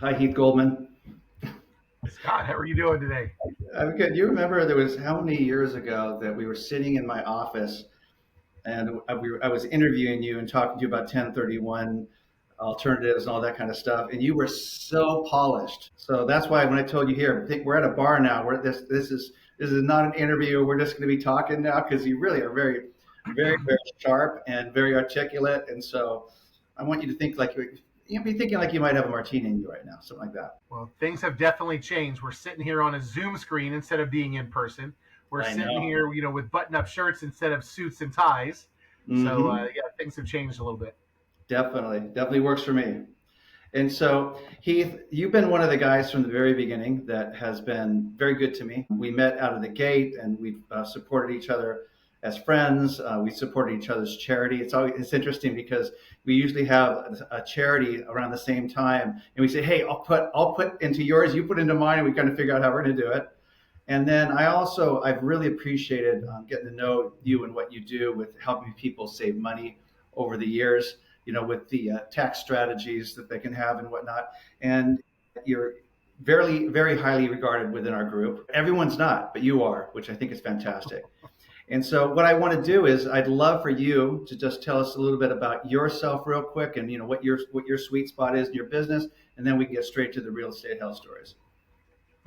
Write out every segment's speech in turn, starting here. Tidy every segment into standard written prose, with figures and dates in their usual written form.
Hi, Heath Goldman. Scott, how are you doing today? I'm good. You remember there was how many years ago that we were sitting in my office and I was interviewing you and talking to you about 1031 alternatives and all that kind of stuff, and you were so polished. So that's why when I told you here, I think we're at a bar now. Where this is not an interview. We're just going to be talking now because you really are very sharp and very articulate, and so I want you to think like you be thinking like you might have a martini in you right now, something like that. Well, things have definitely changed. We're sitting here on a Zoom screen instead of being in person. We're I sitting know. here, with button-up shirts instead of suits and ties. So, Hmm. yeah, things have changed a little bit. Definitely works for me. And so, Heath, you've been one of the guys from the very beginning that has been very good to me. We met out of the gate, and we've supported each other as friends. We supported each other's charity. It's interesting because we usually have a charity around the same time, and we say, "Hey, I'll put into yours, you put into mine, and we kind of figure out how we're going to do it." And then I've really appreciated getting to know you and what you do with helping people save money over the years, with the tax strategies that they can have and whatnot. And you're very highly regarded within our group. Everyone's not, but you are, which I think is fantastic. And so what I want to do is I'd love for you to just tell us a little bit about yourself real quick and what your sweet spot is in your business, and then we can get straight to the real estate health stories.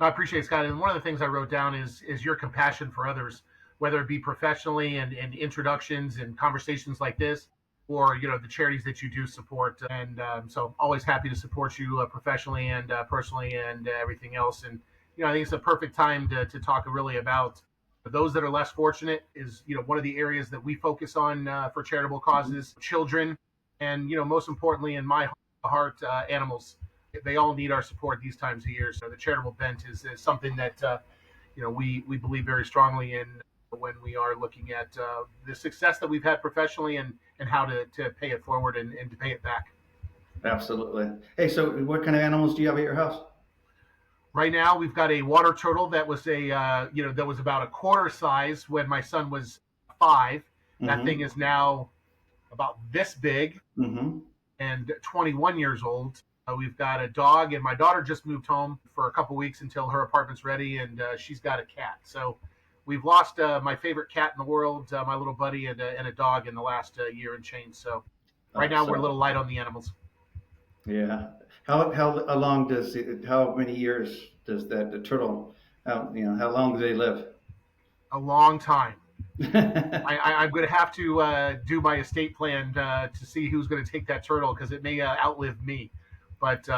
I appreciate it, Scott. And one of the things I wrote down is your compassion for others, whether it be professionally and introductions and conversations like this, or the charities that you do support. And so, always happy to support you professionally and personally and everything else. And I think it's a perfect time to talk really about those that are less fortunate. Is one of the areas that we focus on for charitable Mhm. causes, children, and most importantly in my heart, animals. They all need our support these times of year. So the charitable bent is something that we believe very strongly in when we are looking at the success that we've had professionally and how to pay it forward and to pay it back. Absolutely. Hey, so what kind of animals do you have at your house? Right now, we've got a water turtle that was that was about a quarter size when my son was 5. That thing Mm-hmm. is now about this big Mm-hmm. and 21 years old. We've got a dog, and my daughter just moved home for a couple weeks until her apartment's ready, and she's got a cat. So we've lost my favorite cat in the world, my little buddy, and a dog in the last year and change. So right now we're a So little light on the animals. yeah. How many years does that the turtle? How long do they live? A long time. I'm going to have to do my estate plan to see who's going to take that turtle because it may outlive me. But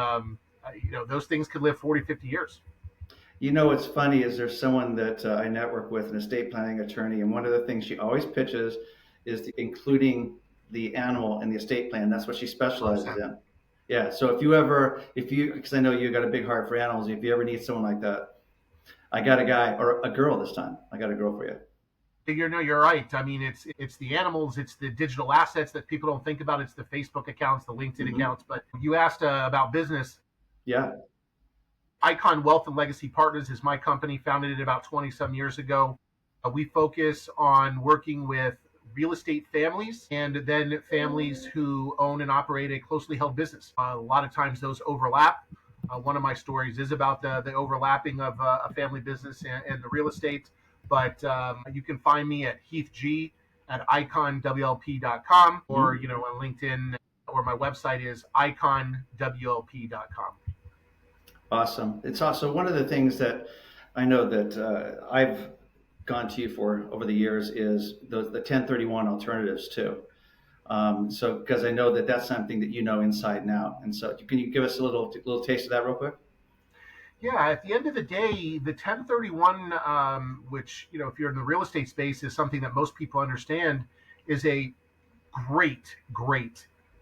those things could live 40, 50 years. What's funny is there's someone that I network with, an estate planning attorney, and one of the things she always pitches is including the animal in the estate plan. That's what she specializes 100%. in. Yeah. So because I know you got a big heart for animals, if you ever need someone like that, I got a guy or a girl this time. I got a girl for you. You're right. I mean, it's the animals, it's the digital assets that people don't think about. It's the Facebook accounts, the LinkedIn Hmm. accounts. But you asked about business. Yeah. Icon Wealth and Legacy Partners is my company, founded it about 20 some years ago. We focus on working with real estate families and then families who own and operate a closely held business. A lot of times those overlap. One of my stories is about the overlapping of a family business and the real estate. But you can find me at Heath G at iconwlp.com or Mhm. on LinkedIn, or my website is iconwlp.com. Awesome. It's also one of the things that I know that I've gone to you for over the years is the 1031 alternatives too. So because I know that that's something that you know inside and out. And so can you give us a little taste of that real quick? Yeah, at the end of the day, the 1031, which, if you're in the real estate space, is something that most people understand, is a great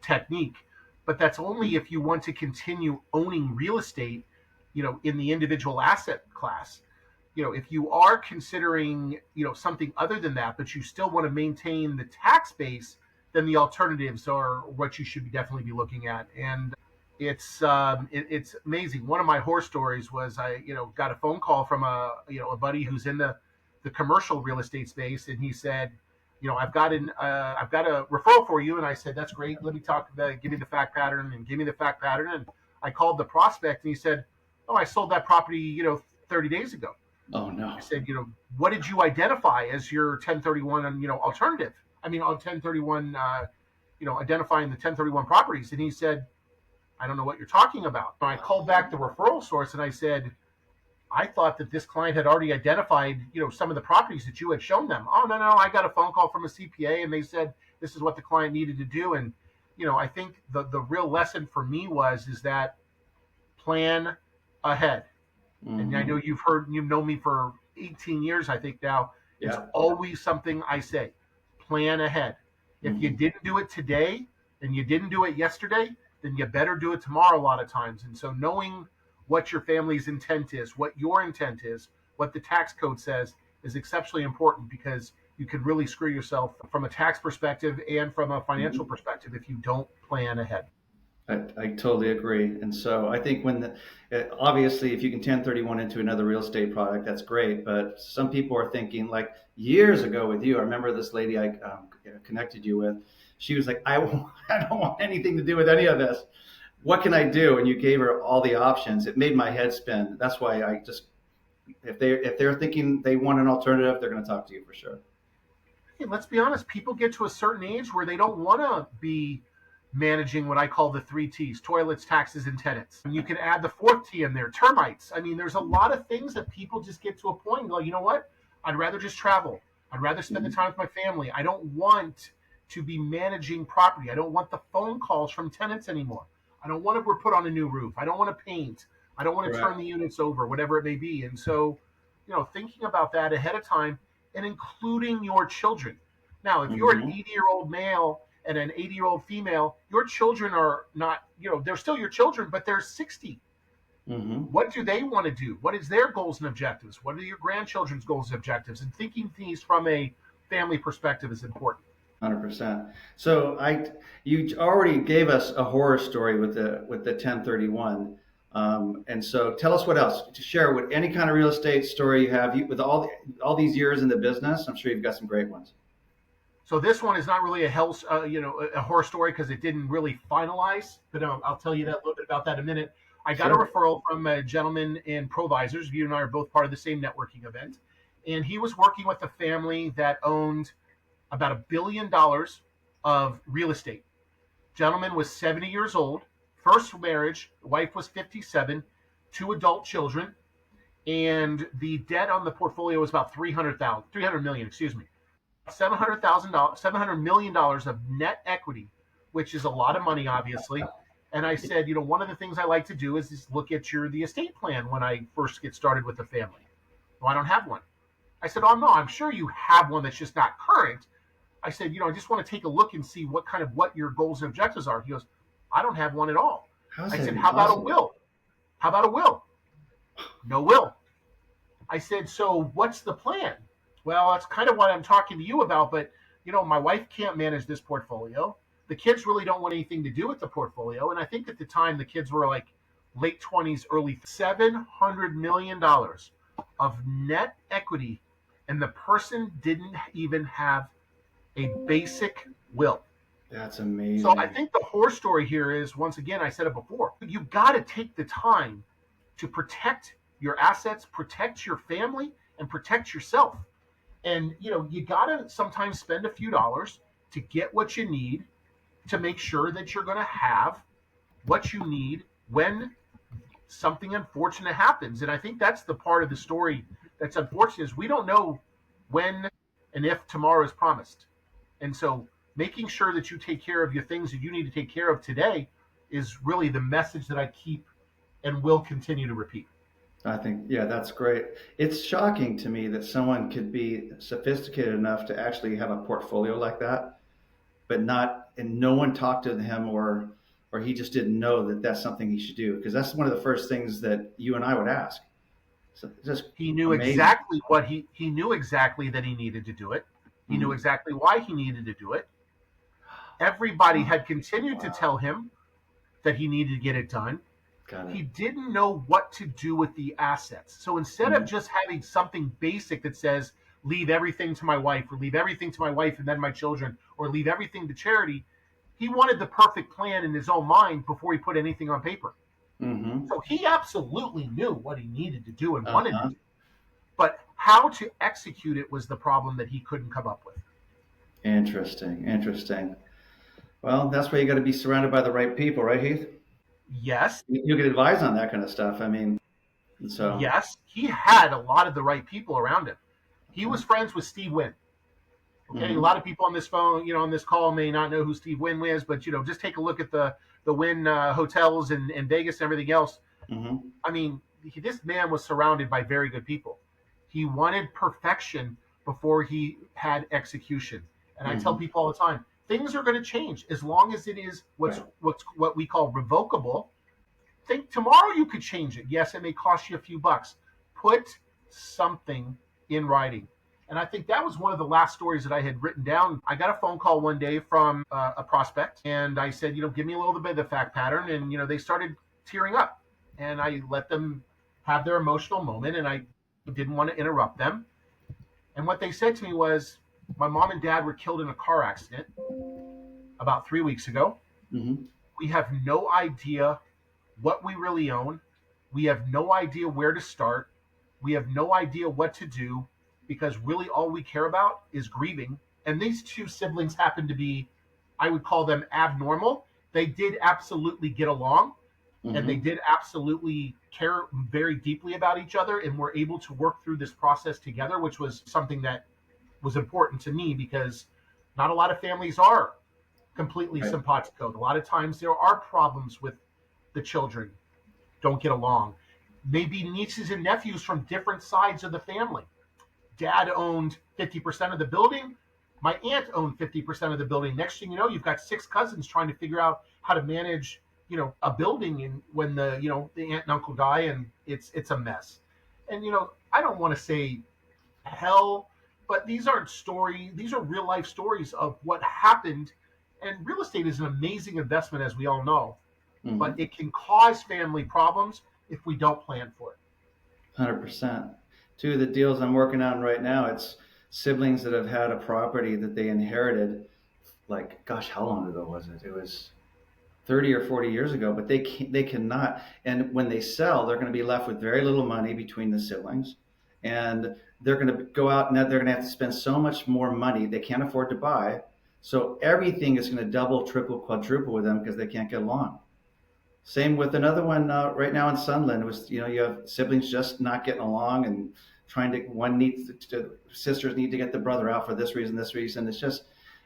technique. But that's only if you want to continue owning real estate, in the individual asset class. If you are considering, something other than that, but you still want to maintain the tax base, then the alternatives are what you should definitely be looking at. And it's amazing. One of my horror stories was I got a phone call from a buddy who's in the commercial real estate space, and he said, I've got a referral for you, and I said that's great. Let me talk. Give me the fact pattern and give me the fact pattern, and I called the prospect and he said, "Oh, I sold that property, 30 days ago." Oh no. I said, "What did you identify as your 1031 and, alternative? I mean, on 1031, identifying the 1031 properties." And he said, "I don't know what you're talking about." And I called back the referral source and I said, "I thought that this client had already identified, some of the properties that you had shown them." "Oh, no, I got a phone call from a CPA and they said this is what the client needed to do." And, I think the real lesson for me is that plan ahead. And I know Hmm. you've known me for 18 years, I think now. It's Yeah. always something I say: plan ahead. If you Hmm. didn't do it today and you didn't do it yesterday, then you better do it tomorrow a lot of times. And so knowing what your family's intent is, what your intent is, what the tax code says is exceptionally important, because you can really screw yourself from a tax perspective and from a financial Hmm. perspective if you don't plan ahead. I totally agree. And so I think obviously, if you can 1031 into another real estate product, that's great. But some people are thinking, like years ago with you, I remember this lady I connected you with. She was like, I don't want anything to do with any of this. What can I do? And you gave her all the options. It made my head spin. That's why I just, if they're thinking they want an alternative, they're going to talk to you for sure. Hey, let's be honest, people get to a certain age where they don't want to be managing what I call the three T's: toilets, taxes, and tenants. And you can add the fourth T in there: termites. I mean, there's a lot of things that people just get to a point and go, "You know what? I'd rather just travel. I'd rather spend the Mhm. time with my family. I don't want to be managing property. I don't want the phone calls from tenants anymore. I don't want to put on a new roof. I don't want to paint. I don't want to turn Correct. the units over, whatever it may be." And so, thinking about that ahead of time and including your children. Now, if you're an Hmm. 80-year-old male and an 80-year-old female, your children are not, they're still your children, but they're 60. Hmm. What do they want to do? What is their goals and objectives? What are your grandchildren's goals and objectives? And thinking these from a family perspective is important. 100%. So you already gave us a horror story with the 1031. And so tell us what else to share with any kind of real estate story you have with all these years in the business. I'm sure you've got some great ones. So this one is not really a horror story because it didn't really finalize. But I'll tell you that a little bit about that in a minute. I got a Sure. referral from a gentleman in Provisors. You and I are both part of the same networking event, and he was working with a family that owned about $1 billion of real estate. Gentleman was 70 years old, first marriage. Wife was 57, two adult children, and the debt on the portfolio was about 300 million. Excuse me. $700,000, $700 million of net equity, which is a lot of money, obviously. And I said, one of the things I like to do is look at the estate plan when I first get started with the family. Well, I don't have one. I said, "Oh no, I'm sure you have one that's just not current." I said, "I just want to take a look and see what your goals and objectives are." He goes, "I don't have one at all." How's I that said, even "How about a possible? will? How about a will?" "No will." I said, "So what's the plan?" "Well, that's kind of what I'm talking to you about, but my wife can't manage this portfolio. The kids really don't want anything to do with the portfolio." And I think at the time the kids were like late 20s, early $700 million of net equity, and the person didn't even have a basic will. That's So I amazing. think the horror story here is, once again, I said it before, you've got to take the time to protect your assets, protect your family, and protect yourself. And you got to sometimes spend a few dollars to get what you need, to make sure that you're going to have what you need when something unfortunate happens. And I think that's the part of the story that's unfortunate, is we don't know when and if tomorrow is promised. And so making sure that you take care of your things that you need to take care of today is really the message that I keep and will continue to repeat. I think, yeah, that's great. It's shocking to me that someone could be sophisticated enough to actually have a portfolio like that, but and no one talked to him, or he just didn't know that that's something he should do. Because that's one of the first things that you and I would ask. So it's just He knew amazing. exactly he knew exactly that he needed to do it. He knew Mhm. exactly why he needed to do it. Everybody Wow. had continued to Wow. tell him that he needed to get it done. Got it. He didn't know what to do with the assets. So instead of Mhm. just having something basic that says, leave everything to my wife, or leave everything to my wife and then my children, or leave everything to charity, he wanted the perfect plan in his own mind before he put anything on paper. Mm-hmm. So he absolutely knew what he needed to do and wanted to Uh-huh. do. But how to execute it was the problem that he couldn't come up with. Interesting. Interesting. Well, that's why you got to be surrounded by the right people, right, Heath? Yes, You can advise on that kind of stuff. I mean, so yes, he had a lot of the right people around him. He okay. was friends with Steve Wynn. Okay, a Mm-hmm. lot of people on this phone, on this call may not know who Steve Wynn is, but just take a look at the Wynn hotels in Vegas and everything else. Mm-hmm. I mean, this man was surrounded by very good people. He wanted perfection before he had execution. And I tell Mm-hmm. people all the time, things are going to change as long as it is Right. what we call revocable. Think tomorrow you could change it. Yes, it may cost you a few bucks. Put something in writing. And I think that was one of the last stories that I had written down. I got a phone call one day from a prospect, and I said, give me a little bit of the fact pattern. And, they started tearing up. And I let them have their emotional moment, and I didn't want to interrupt them. And what they said to me was, my mom and dad were killed in a car accident about 3 weeks ago. Mm-hmm. We have no idea what we really own. We have no idea where to start. We have no idea what to do because really all we care about is grieving. And these two siblings happen to be, I would call them abnormal. They did absolutely get along and they Mm-hmm. did absolutely care very deeply about each other and were able to work through this process together, which was something that was important to me because not a lot of families are completely Right. simpatico. A lot of times there are problems with the children don't get along. Maybe nieces and nephews from different sides of the family. Dad owned 50% of the building. My aunt owned 50% of the building. Next thing you know, you've got six cousins trying to figure out how to manage, a building and when the aunt and uncle die and it's a mess. And I don't want to say hell, but these are real life stories of what happened. And real estate is an amazing investment, as we all know, but Mm-hmm. it can cause family problems if we don't plan for it. 100%. Two of the deals I'm working on right now, it's siblings that have had a property that they inherited. Like, gosh, how long ago was it? It was 30 or 40 years ago, but they cannot. And when they sell, they're going to be left with very little money between the siblings. And they're going to go out and they're going to have to spend so much more money they can't afford to buy. So everything is going to double, triple, quadruple with them because they can't get along. Same with another one right now in Sunland. It was, you have siblings just not getting along and trying to, one needs sisters need to get the brother out for this reason, this reason. It's just,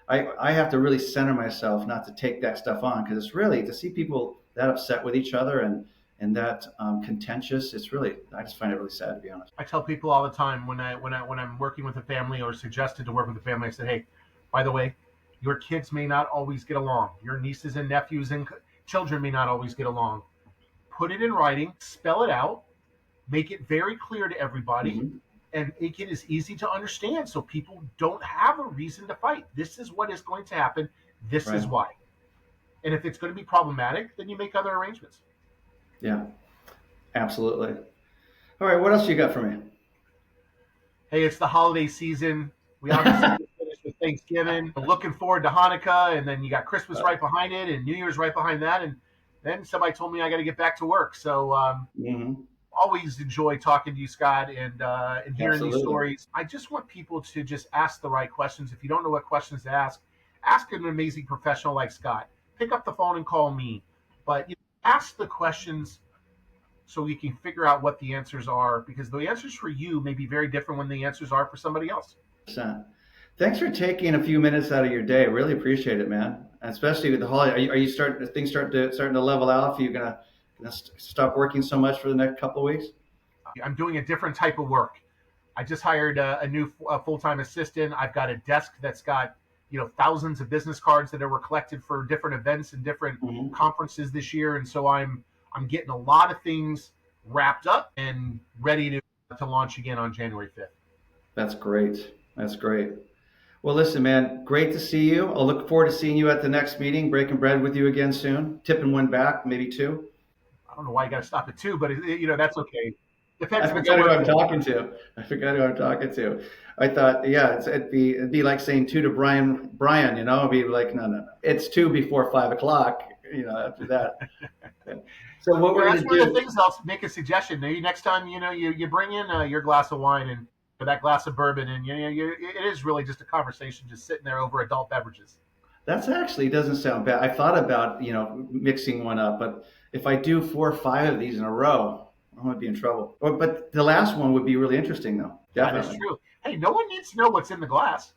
I have to really center myself not to take that stuff on because it's really to see people that upset with each other and that contentious. It's really, I just find it really sad to be honest. I tell people all the time when I'm working with a family or suggested to work with a family, I said, hey, by the way, your kids may not always get along. Your nieces and nephews and children may not always get along. Put it in writing, spell it out, make it very clear to everybody, Mm-hmm. and make it as easy to understand so people don't have a reason to fight. This is what is going to happen. This is Right. why. And if it's going to be problematic, then you make other arrangements. Yeah, absolutely. All right. What else you got for me? Hey, it's the holiday season. We obviously just finished with Thanksgiving. Looking forward to Hanukkah, and then you got Christmas right behind it, and New Year's right behind that, and then somebody told me I got to get back to work. So Mm-hmm. always enjoy talking to you, Scott, and hearing these Absolutely. stories. I just want people to just ask the right questions. If you don't know what questions to ask an amazing professional like Scott. Pick up the phone and call me, but ask the questions so we can figure out what the answers are because the answers for you may be very different when the answers are for somebody else. 100%. Thanks for taking a few minutes out of your day. Really appreciate it, man. Especially with the holiday. Are you starting things starting to level out? Are you gonna stop working so much for the next couple of weeks? I'm doing a different type of work. I just hired a new full-time assistant. I've got a desk that's got thousands of business cards that were collected for different events and different Hmm. conferences this year, and so I'm getting a lot of things wrapped up and ready to launch again on January 5th. That's great. That's great. Well, listen, man, great to see you. I'll look forward to seeing you at the next meeting, breaking bread with you again soon. Tipping one back, maybe two. I don't know why you got to stop at two, but that's okay. Depends I if it's a forgot who work I'm day. talking to. I forgot who I'm talking to. I thought, yeah, it'd be like saying two to Brian. It'd be like, no, no, no. It's two before 5 o'clock. After that. So what Yeah, we're that's going to one of the do, things. I'll make a suggestion. Maybe next time, you bring in your glass of wine and or that glass of bourbon, and it is really just a conversation, just sitting there over adult beverages. that's actually doesn't sound bad. I thought about, mixing one up, but if I do 4 or 5 of these in a row, I'm going to be in trouble. But the last one would be really interesting, though. That is Definitely. true. Hey, no one needs to know what's in the glass.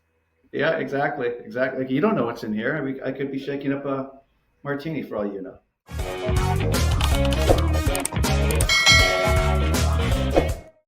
Yeah, exactly. Exactly. Like, you don't know what's in here. I could be shaking up a martini for all you know.